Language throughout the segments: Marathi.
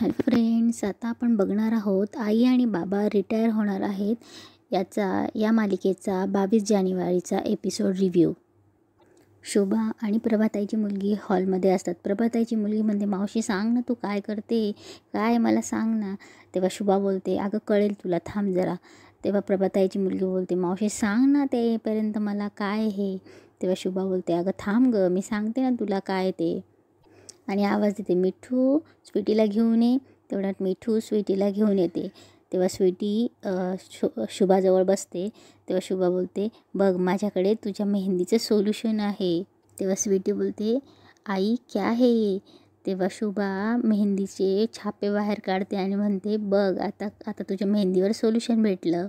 हॅलो फ्रेंड्स, आता आपण बघणार आहोत आई आणि बाबा रिटायर होणार आहेत या मालिकेचा 22 जानेवारीचा एपिसोड रिव्ह्यू. शोभा आणि प्रभाताईची मुलगी हॉलमध्ये असतात. प्रभाताईची मुलगी म्हणते, मावशी सांग ना, तू काय करते, काय मला सांग ना. तेव्हा शोभा बोलते, अगं कळेल तुला, थांब जरा. तेव्हा प्रभाताईची मुलगी बोलते, मावशी सांग ना तेपर्यंत मला काय हे. तेव्हा शोभा बोलते, अगं थांब गं, मी सांगते ना तुला काय ते. आणि आवाज देते, मिठू स्वीटीला घेऊन ये. तेवढ्यात मिठू स्वीटीला घेऊन येते. तेव्हा स्वीटी शुभाजवळ बसते. तेव्हा शुभा बोलते, बघ माझ्याकडे तुझ्या मेहंदीचं सोल्युशन आहे. तेव्हा स्वीटी बोलते, आई क्या है ये. तेव्हा शुभा मेहंदीचे छापे बाहेर काढते आणि म्हणते, बघ आता आता तुझ्या मेहंदीवर सोल्युशन भेटलं.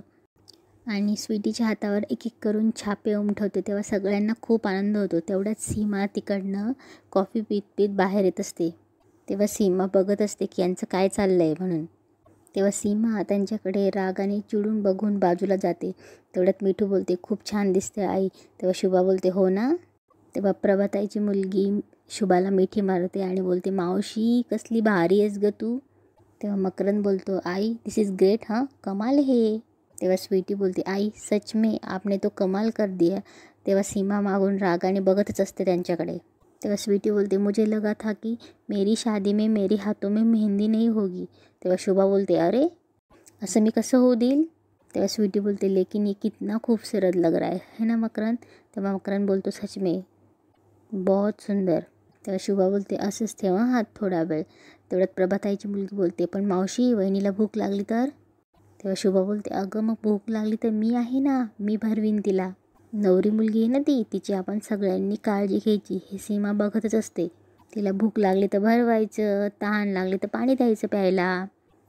आणि स्वीटीच्या हातावर एक एक करून छापे उमटवते. तेव्हा सगळ्यांना खूप आनंद होतो. तेवढ्यात सीमा तिकडनं कॉफी पीत पीत बाहेर येत असते. तेव्हा सीमा बघत असते की यांचं काय चाललं आहे म्हणून. तेव्हा सीमा त्यांच्याकडे रागाने चिडून बघून बाजूला जाते. तेवढ्यात मिठू बोलते, खूप छान दिसते आई. तेव्हा शुभा बोलते, हो ना. तेव्हा प्रभाताईची मुलगी शुभाला मिठी मारते आणि बोलते, मावशी कसली भारी आहेस ग तू. तेव्हा मकरंद बोलतो, आई दिस इज ग्रेट, हां कमाल है. तेव्हा स्वीटी बोलते, आई सच में आपने तो कमाल कर दिया. तेव्हा सीमा मागून रागाने बघतच असते त्यांच्याकडे. तेव्हा स्वीटी बोलते, मुझे लगा था कि मेरी शादी में मेरे हाथों में मेहंदी नहीं होगी. तेव्हा शुभा बोलते, अरे असं मी कसं होऊ देईल. तेव्हा स्वीटी बोलते, लेकिन ये कितना खूबसूरत लग रहा है ना मकरंद. तेव्हा मकरंद बोलतो, सच में बहुत सुंदर. तेव्हा शुभा बोलते, असंच ठेवा हात थोडा वेळ. तेवढ्यात प्रभाताईची मुलगी बोलते, पण मावशी वहिनीला भूक लागली तर. तेव्हा शुभा बोलते, अगं मग भूक लागली तर मी आहे ना, मी भरवीन तिला. नवरी मुलगी आहे ना ती, तिची आपण सगळ्यांनी काळजी घ्यायची हे सीमा बघतच असते. तिला भूक लागली तर भरवायचं, तहान लागली तर पाणी द्यायचं प्यायला,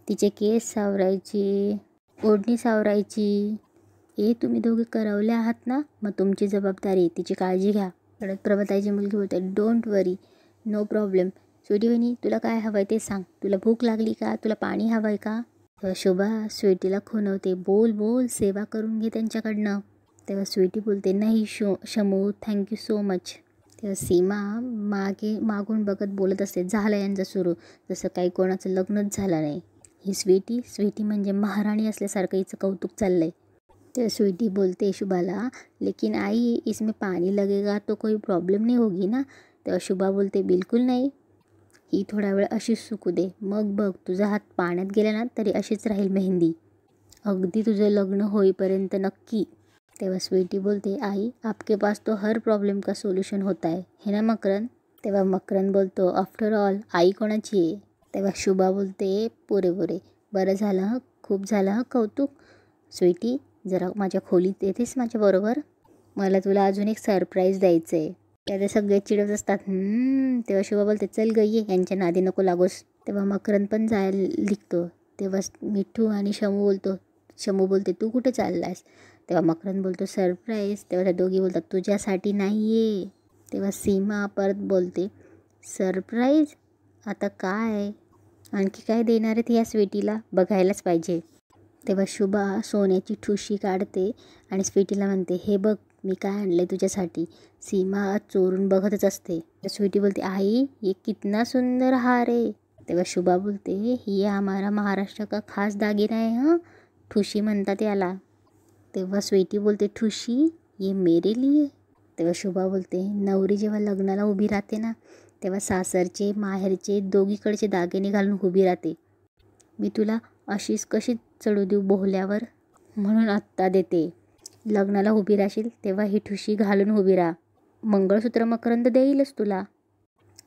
तिचे केस सावरायचे, ओढणी सावरायची. तुम्ही दोघे करवले आहात ना, मग तुमची जबाबदारी, तिची काळजी घ्या. परत प्रभाताईची मुलगी बोलते, don't worry, no problem. Sweety वहिनी तुला काय हवं आहे ते सांग, तुला भूक लागली का, तुला पाणी हवं आहे का. तेव्हा शोभा स्वीटीला खुणवते, बोल बोल, सेवा करून घे त्यांच्याकडनं. तेव्हा स्वीटी बोलते, नाही शमू थँक्यू सो मच. तेव्हा सीमा मागून बघत बोलत असते, झालं यांचं सुरू, जसं काही कोणाचं लग्नच झालं नाही. ही स्वीटी म्हणजे महाराणी असल्यासारखं हिचं कौतुक चाललं आहे. तेव्हा स्वीटी बोलते शुभाला, लेकिन आई इसमें पाणी लगेगा तो कोई प्रॉब्लेम नहीं होगी ना. तेव्हा शुभा बोलते, बिलकुल नाही, ही थोडा वेळ अशीच सुकू दे, मग बघ तुझा हात पाण्यात गेला ना तरी अशीच राहील मेहंदी, अगदी तुझं लग्न होईपर्यंत नक्की. तेव्हा स्वीटी बोलते, आई आपके पास तो हर प्रॉब्लेम का सोल्यूशन होता है ना मकरंद. तेव्हा मकरंद बोलतो, आफ्टर ऑल आई कोणाची आहे. तेव्हा शुभा बोलते, पुरे बरं झालं हं, खूप झालं हं कौतुक. स्वीटी जरा माझ्या खोलीत येतेस माझ्याबरोबर, मला तुला अजून एक सरप्राईज द्यायचं आहे. त्याचे सगळे चिडत असतात. तेव्हा शुभा बोलते, चल गं ये, यांच्या नादी नको लागोस. तेव्हा मकरंद पण जायला निघतो. तेव्हा मिठू आणि शमू बोलते, तू कुठे चाललायस. तेव्हा मकरंद बोलतो, सरप्राईज. तेव्हा त्या दोघी बोलतात, तुझ्यासाठी नाही आहे. तेव्हा सीमा परत बोलते, सरप्राईज, आता काय, आणखी काय देणार आहेत ह्या स्वीटीला, बघायलाच पाहिजे. तेव्हा शुभा सोन्याची ठुशी काढते आणि स्वीटीला म्हणते, हे बघ मी काय आणलं तुझ्यासाठी. सीमा चोरून बघतच असते. स्वीटी बोलते, आई ये कितना सुंदर हार आहे. तेव्हा शुभा बोलते, ये हमारा महाराष्ट्र का खास दागिना आहे हां, ठुशी म्हणतात याला. तेव्हा स्वीटी बोलते, ठुशी ये मेरे लिए. तेव्हा शुभा बोलते, नवरी जेव्हा लग्नाला उभी राहते ना, तेव्हा सासरचे माहेरचे दोघीकडचे दागिने घालून उभी राहते. मी तुला अशीच कशी चढू देऊ बोहल्यावर, म्हणून आत्ता देते. लग्नाला उभी राहशील तेव्हा ही ठुशी घालून उभी राहा. मंगळसूत्र मकरंद देईलच तुला.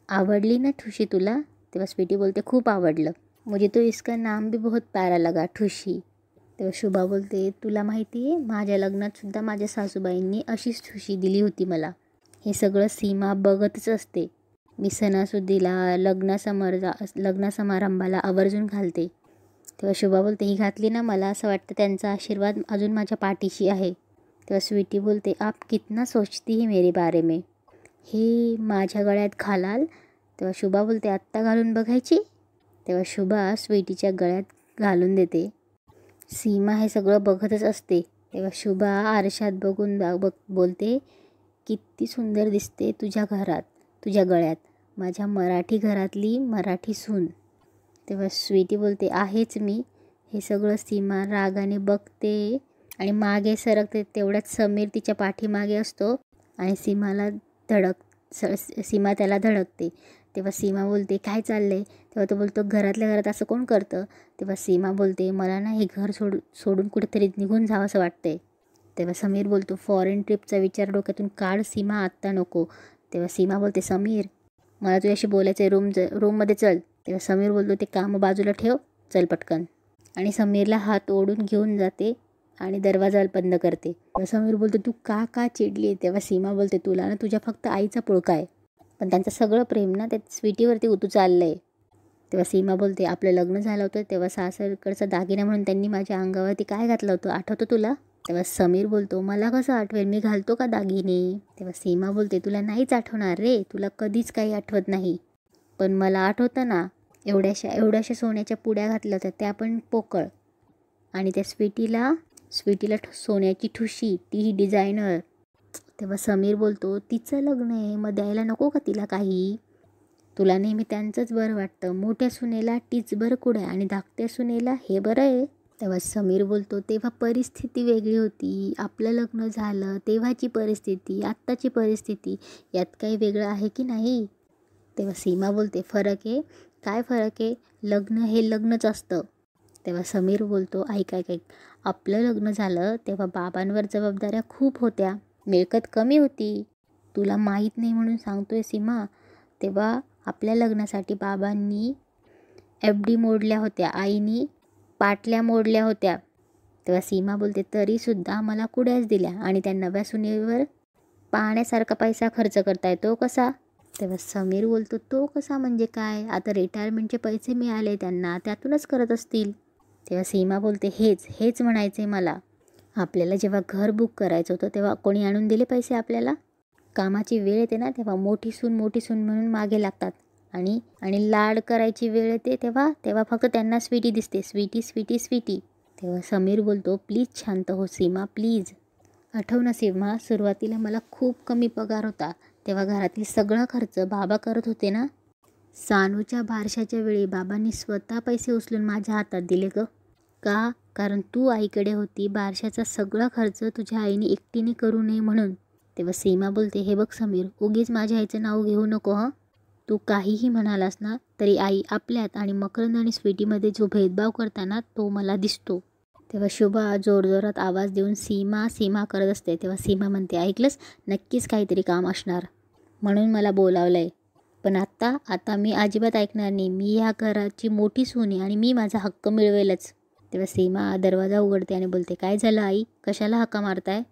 आवडली ना ठुशी तुला. तेव्हा स्वीटी बोलते, खूप आवडलं, मुझे तो इसका नाम भी बहुत प्यारा लगा, ठुशी. तेव्हा शुभा बोलते, तुला माहिती आहे माझ्या लग्नातसुद्धा माझ्या सासूबाईंनी अशीच ठुशी दिली होती मला. हे सगळं सीमा बघतच असते. मी सणासुदीला लग्न समारंभाला आवर्जून घालते. तेव्हा शुभा बोलते, ही घातली ना, मला असं वाटतं त्यांचा आशीर्वाद अजून माझ्या पाठीशी आहे. तेव्हा स्वीटी बोलते, आप कितना सोचती है मेरे बारे में, हे माझ्या गळ्यात घालाल. तेव्हा शुभा बोलते, आत्ता घालून बघायची. तेव्हा शुभा स्वीटीच्या गळ्यात घालून देते. सीमा हे सगळं बघतच असते. तेव्हा शुभा आरशात बघून बोलते, किती सुंदर दिसते तुझ्या गळ्यात, माझ्या मराठी घरातली मराठी सून. तेव्हा स्वीटी बोलते आहेच मी. हे सगळं सीमा रागाने बघते आणि मागे सरकते. तेवढ्यात समीर तिच्या पाठीमागे असतो आणि सीमा त्याला धडकते. तेव्हा सीमा बोलते काय चाललंय. तेव्हा तो बोलतो घरातल्या घरात असं कोण करतं. तेव्हा सीमा बोलते मला ना हे घर सोडून कुठेतरी निघून जावं असं वाटतंय. तेव्हा समीर बोलतो फॉरेन ट्रिपचा विचार डोक्यातून काढ सीमा, आत्ता नको. तेव्हा सीमा बोलते समीर मला तुझ्याशी बोलायचं आहे, रूममध्ये चल. तेव्हा समीर बोलतो ते काम बाजूला ठेव, चल पटकन. आणि समीरला हात ओढून घेऊन जाते आणि दरवाजा बंद करते. तेव्हा समीर बोलतो तू का चिडली आहे. तेव्हा सीमा बोलते तुला ना तुझ्या फक्त आईचा पुळका आहे, पण त्यांचं सगळं प्रेम ना त्या स्वीटीवरती उतू चाललं आहे. तेव्हा सीमा बोलते आपलं लग्न झालं होतं तेव्हा सासरकडचा दागिना म्हणून त्यांनी माझ्या अंगावरती काय घातलं होतं आठवतं तुला. तेव्हा समीर बोलतो मला कसं आठवेल, मी घालतो का दागिने. तेव्हा सीमा बोलते तुला नाहीच आठवणार रे, तुला कधीच काही आठवत नाही, पण मला आठवतं ना. एवढ्याशा सोन्याच्या पुड्या घातल्या होत्या त्या पण पोकळ, आणि त्या स्वीटीला सोन्याची ठुशी, तीही डिझायनर. तेव्हा समीर बोलतो तिचं लग्न आहे, मग द्यायला नको का तिला काही. तुला नेहमी त्यांचंच बरं वाटतं, मोठ्या सुनेला टीच बरं कुठे आणि धाकट्या सुनेला हे बरं आहे. तेव्हा समीर बोलतो तेव्हा परिस्थिती वेगळी होती, आपलं लग्न झालं तेव्हाची परिस्थिती, आत्ताची परिस्थिती, यात काही वेगळं आहे की नाही. तेव्हा सीमा बोलते फरक आहे. काय फरक आहे, लग्न हे लग्नच असतं. तेव्हा समीर बोलतो ऐक आपलं लग्न झालं तेव्हा बाबांवर जबाबदाऱ्या खूप होत्या, मिळकत कमी होती, तुला माहीत नाही म्हणून सांगतोय सीमा. तेव्हा आपल्या लग्नासाठी बाबांनी FD मोडल्या होत्या, आईनी पाटल्या मोडल्या होत्या. तेव्हा सीमा बोलते तरीसुद्धा मला कुड्याच दिल्या आणि त्या नव्या सुनेवर पाहण्यासारखा पैसा खर्च करताय तो कसा. तेव्हा समीर बोलतो तो कसा म्हणजे काय, आता रिटायरमेंटचे पैसे मिळाले त्यांना त्यातूनच करत असतील. तेव्हा सीमा बोलते हेच म्हणायचे मला. आपल्याला जेव्हा घर बुक करायचं होतं तेव्हा कोणी आणून दिले पैसे आपल्याला. कामाची वेळ येते ना तेव्हा मोठी सून म्हणून मागे लागतात, आणि लाड करायची वेळ येते तेव्हा फक्त त्यांना स्वीटी दिसते, स्वीटी. तेव्हा समीर बोलतो प्लीज शांत हो सीमा प्लीज. आठव ना सीमा, सुरुवातीला मला खूप कमी पगार होता तेव्हा घरातील सगळा खर्च बाबा करत होते ना. सानूच्या बारशाच्या वेळी बाबांनी स्वतः पैसे उचलून माझ्या हातात दिले ग. का, कारण तू आईकडे होती, बारशाचा सगळा खर्च तुझ्या आईने एकटीने करू नये म्हणून. तेव्हा सीमा बोलते हे बघ समीर, उगीच माझ्या आईचं नाव घेऊ नको हं. तू काहीही म्हणालास ना तरी आई आपल्यात आणि मकरंद आणि स्वीटीमध्ये जो भेदभाव करताना तो मला दिसतो. तेव्हा शुभा जोरजोरात आवाज देऊन सीमा करत असते. तेव्हा सीमा म्हणते ऐकलंस, नक्कीच काहीतरी काम असणार म्हणून मला बोलावलं आहे, पण आता मी अजिबात ऐकणार नाही. मी ह्या घराची मोठी सून आहे आणि मी माझा हक्क मिळवेलच. तेव्हा सीमा दरवाजा उघडते आणि बोलते काय झालं आई, कशाला हक्का मारताय.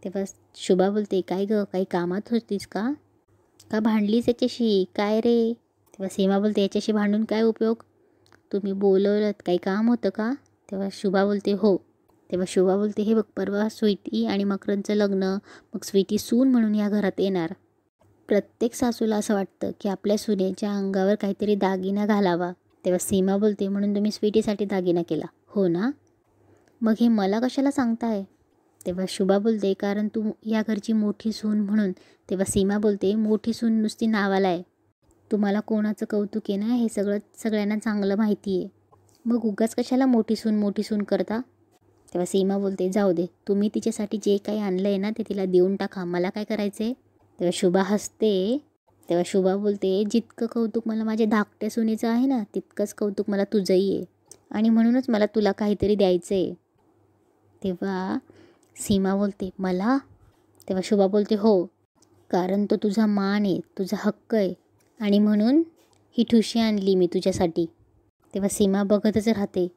तेव्हा शुभा बोलते काय गं, काही कामात होतीस का भांडलीस याच्याशी काय रे. तेव्हा सीमा बोलते याच्याशी भांडून काय उपयोग, तुम्ही बोलवलं काही काम होतं का. तेव्हा शुभा बोलते हो. तेव्हा शुभा बोलते हे बघ परवा स्वीटी आणि मकरंदचं लग्न, मग स्वीटी सून म्हणून या घरात येणार. प्रत्येक सासूला असं वाटतं की आपल्या सुनेच्या अंगावर काहीतरी दागिना घालावा. तेव्हा सीमा बोलते म्हणून तुम्ही स्वीटीसाठी दागिना केला हो ना, मग हे मला कशाला सांगताय. तेव्हा शुभा बोलते कारण तू या घरची मोठी सून म्हणून. तेव्हा सीमा बोलते मोठी सून नुसती नावाला आहे, तुम्हाला कोणाचं कौतुक आहे ना हे सगळ्यांना चांगलं माहिती आहे, मग उगाच कशाला मोठी सून करता. तेव्हा सीमा बोलते जाऊ दे, तुम्ही तिच्यासाठी जे काही आणलं आहे ना ते तिला देऊन टाका, मला काय करायचं आहे. तेव्हा शुभा हसते. तेव्हा शुभा बोलते जितकं कौतुक मला माझ्या धाकट्या सुनेचं आहे ना तितकंच कौतुक मला तुझंही आहे, आणि म्हणूनच मला तुला काहीतरी द्यायचं आहे. तेव्हा सीमा बोलते मला. तेव्हा शुभा बोलते हो, कारण तो तुझा मान आहे, तुझा हक्क आहे, आणि म्हणून ही ठुशी आणली मी तुझ्यासाठी. तेव्हा सीमा बघतच राहते.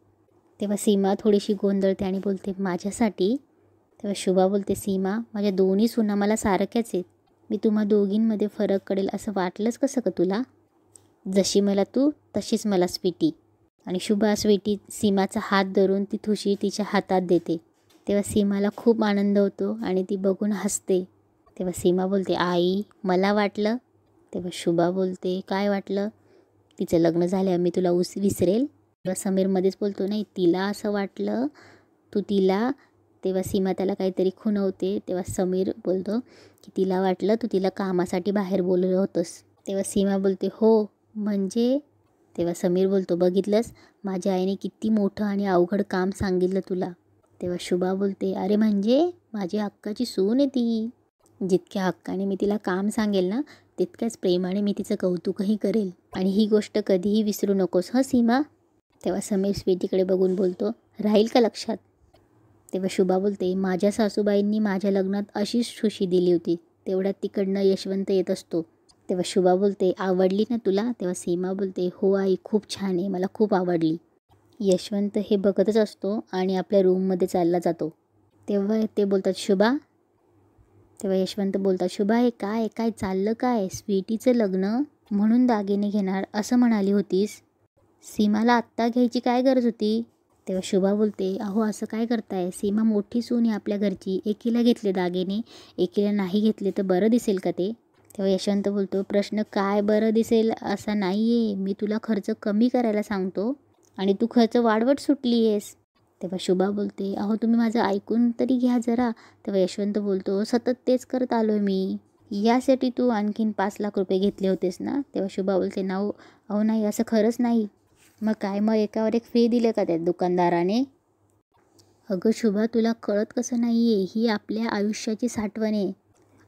तेव्हा सीमा थोडीशी गोंधळते आणि बोलते माझ्यासाठी. तेव्हा शुभा बोलते सीमा माझ्या दोन्ही सुना मला सारख्याच आहेत, मी तुम्हा दोघींमध्ये फरक कळेल असं वाटलंच कसं का तुला. जशी मला तू तशीच मला स्वीटी. आणि शुभा सीमाचा हात धरून ती ठुशी तिच्या हातात देते. तेव्हा सीमाला खूप आनंद होतो आणि ती बघून हसते. तेव्हा सीमा बोलते आई मला वाटलं. तेव्हा शुभा बोलते काय वाटलं, तिचं लग्न झाल्यावर मी तुला विसरेल. तेव्हा समीर मध्येच बोलतो नाही तिला असं वाटलं तू तिला. तेव्हा सीमा त्याला काहीतरी खुणवते. तेव्हा समीर बोलतो की तिला वाटलं तू तिला कामासाठी बाहेर बोलवलं होतंस. तेव्हा सीमा बोलते हो म्हणजे तेव्हा समीर बोलतो, बघितलंस माझ्या आईने किती मोठं आणि अवघड काम सांगितलं तुला. तेव्हा शुभा बोलते, अरे म्हणजे माझी हक्काची सून आहे ती. जितक्या हक्काने मी तिला काम सांगेल ना, तितक्याच प्रेमाने मी तिचं कौतुकही करेल. आणि ही गोष्ट कधीही विसरू नकोस हं सीमा. तेव्हा समीर स्वीटीकडे बघून बोलतो, राहील का लक्षात. तेव्हा शुभा बोलते, माझ्या सासूबाईंनी माझ्या लग्नात अशीच खुशी दिली होती. तेवढ्यात तिकडनं यशवंत येत असतो. तेव्हा शुभा बोलते, आवडली ना तुला. तेव्हा सीमा बोलते, हो आई खूप छान आहे, मला खूप आवडली. यशवंत हे बघतच असतो आणि आपल्या रूममध्ये चालला जातो. तेव्हा ते बोलतात, शुभा. तेव्हा यशवंत बोलतात, शुभा हे काय काय चाललं काय. स्वीटीचं लग्न म्हणून दागिने घेणार असं म्हणाली होतीस. सीमाला आत्ता घ्यायची काय गरज होती. तेव्हा शुभा बोलते, अहो असं काय करताय. सीमा मोठी सून आहे आपल्या घरची. एकीला घेतले दागिने, एकीला नाही घेतले तर बरं दिसेल का ते. तेव्हा यशवंत बोलतो, प्रश्न काय बरं दिसेल असा नाही आहे. मी तुला खर्च कमी करायला सांगतो आणि तू खर्च वाढवत सुटली आहेस. तेव्हा शुभा बोलते, अहो तुम्ही माझं ऐकून तरी घ्या जरा. तेव्हा यशवंत बोलतो, सतत तेच करत आलो आहे मी. यासाठी तू आणखीन 5 लाख रुपये घेतले होतेस ना. तेव्हा शुभा बोलते, ना अहो नाही असं खरंच नाही. मग काय, मग एकावर एक फ्री दिलं का त्या दुकानदाराने. अगं शुभा तुला कळत कसं नाही आहे, ही आपल्या आयुष्याची साठवण आहे.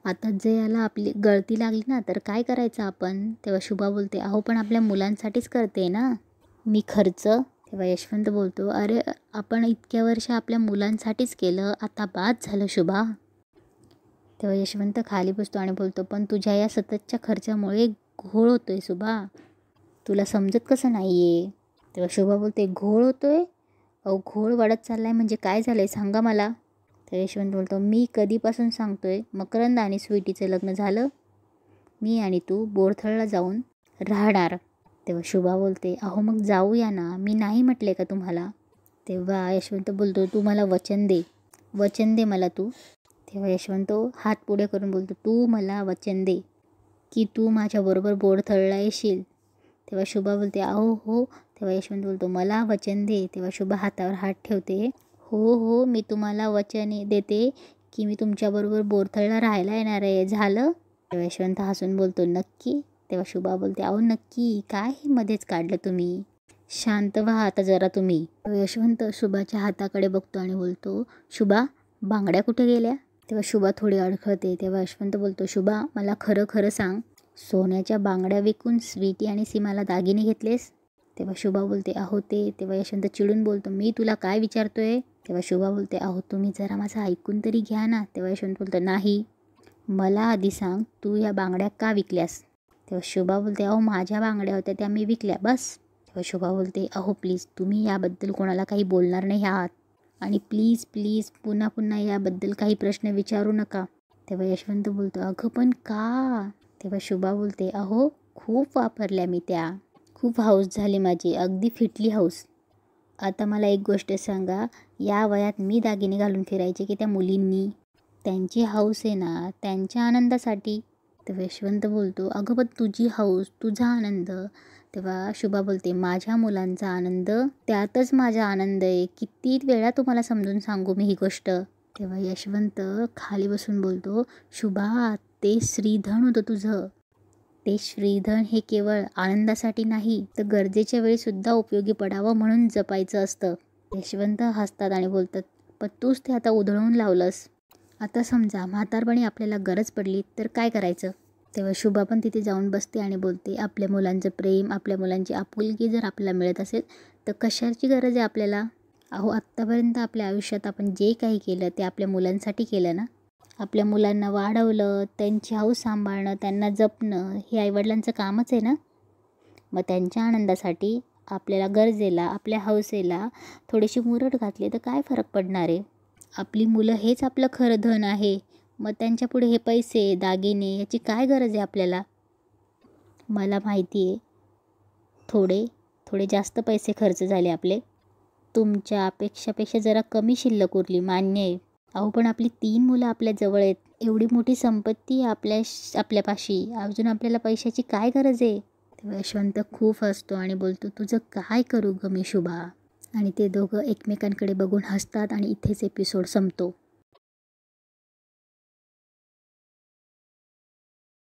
आता जे याला आपली गळती लागली ना तर काय करायचं आपण. तेव्हा शुभा बोलते, अहो पण आपल्या मुलांसाठीच करते ना मी खर्च. तेव्हा यशवंत बोलतो, अरे आपण इतक्या वर्ष आपल्या मुलांसाठीच केलं, आता बाद झालं शुभा. तेव्हा यशवंत खाली बसतो आणि बोलतो, पण तुझ्या या सततच्या खर्चामुळे घोळ होतोय शुभा, तुला समजत कसं नाही आहे. तेव्हा शुभा बोलते, घोळ होतोय. अहो घोळ वाढत चाललाय म्हणजे काय झालं आहे सांगा मला. तर यशवंत बोलतो, मी कधीपासून सांगतोय मकरंद आणि स्वीटीचं लग्न झालं, मी आणि तू बोरथळला जाऊन राहणार. तेव्हा शुभा बोलते, अहो मग जाऊया ना, मी नाही म्हटले का तुम्हाला. तेव्हा यशवंत बोलतो, तू मला वचन दे, वचन दे मला तू. तेव्हा यशवंत हात पुढे करून बोलतो, तू मला वचन दे की तू माझ्याबरोबर बोरथळला येशील. तेव्हा शुभा बोलते, अहो हो. तेव्हा यशवंत बोलतो, मला वचन दे. तेव्हा शुभा हातावर हात ठेवते, हो हो मी तुम्हाला वचन देते की मी तुमच्याबरोबर बोरथळला राहायला येणार आहे, झालं. तेव्हा यशवंत हसून बोलतो, नक्की. तेव्हा शुभा बोलते, अहो नक्की काय हे मध्येच काढलं तुम्ही, शांत व्हा आता जरा तुम्ही. यशवंत शुभाच्या हाताकडे बघतो आणि बोलतो, शुभा बांगड्या कुठे गेल्या. तेव्हा शुभा थोडी अडखळते. तेव्हा यशवंत बोलतो, शुभा मला खरं खरं सांग, सोन्याच्या बांगड्या विकून स्वीटी आणि सीमाला दागिने घेतलेस. तेव्हा शुभा बोलते, अहो ते. तेव्हा यशवंत चिडून बोलतो, मी तुला काय विचारतोय. तेव्हा शुभा बोलते, अहो तुम्ही जरा माझं ऐकून तरी घ्या ना. तेव्हा यशवंत बोलतो, नाही मला आधी सांग तू या बांगड्या का विकल्यास. तेव्हा शुभा बोलते, अहो माझ्या बांगड्या होत्या त्या मी विकल्या बस. तेव्हा शुभा बोलते, अहो प्लीज तुम्ही याबद्दल कोणाला काही बोलणार नाही आहात आणि प्लीज प्लीज पुन्हा पुन्हा याबद्दल काही प्रश्न विचारू नका. तेव्हा यशवंत बोलतो, अगं पण का. तेव्हा शुभा बोलते, अहो खूप वापरल्या मी त्या, खूप हौस झाली माझी, अगदी फिटली हौस. आता मला एक गोष्ट सांगा, या वयात मी दागिने घालून फिरायचे की त्या मुलींनी. त्यांची हौस आहे ना, त्यांच्या आनंदासाठी. तेव्हा यशवंत बोलतो, अगं पण तुझी हौस, तुझा आनंद. तेव्हा शुभा बोलते, माझ्या मुलांचा आनंद त्यातच माझा आनंद आहे. किती वेळा तुम्हाला समजून सांगू मी ही गोष्ट. तेव्हा यशवंत खाली बसून बोलतो, शुभा ते श्रीधन होतं तुझं. ते श्रीधन हे केवळ आनंदासाठी नाही तर गरजेच्या वेळीसुद्धा उपयोगी पडावं म्हणून जपायचं असतं. यशवंत हसतात आणि बोलतात, पण तूच ते आता उधळून लावलंस. आता समजा म्हातारपणी आपल्याला गरज पडली तर काय करायचं. तेव्हा शुभा पण तिथे जाऊन बसते आणि बोलते, आपल्या मुलांचं प्रेम, आपल्या मुलांची आपुलकी जर आपल्याला मिळत असेल तर कशाची गरज आहे आपल्याला. अहो आत्तापर्यंत आपल्या आयुष्यात आपण जे काही केलं ते आपल्या मुलांसाठी केलं ना. आपल्या मुलांना वाढवलं, त्यांची हौस सांभाळणं, त्यांना जपणं हे आईवडिलांचं कामच आहे ना. मग त्यांच्या आनंदासाठी आपल्याला गरजेला, आपल्या हौसेला थोडीशी मुरड घातली तर काय फरक पडणार आहे. आपली मुलं हेच आपलं खरं धन आहे. मग त्यांच्यापुढे हे पैसे दागिने याची काय गरज आहे आपल्याला. मला माहिती आहे थोडे जास्त पैसे खर्च झाले आपले, तुमच्या अपेक्षापेक्षा जरा कमी शिल्लक उरली, मान्य आहे. अहो पण आपली 3 मुलं आपल्या जवळ आहेत, एवढी मोठी संपत्ती आपल्यापाशी, अजून आपल्याला पैशाची काय गरज आहे. तेव्हा यशवंत खूप हसतो आणि बोलतो, तुझं काय करू गं मी शुभा. आणि ते दोघं एकमेकांकडे बघून हसतात आणि इथेच एपिसोड संपतो.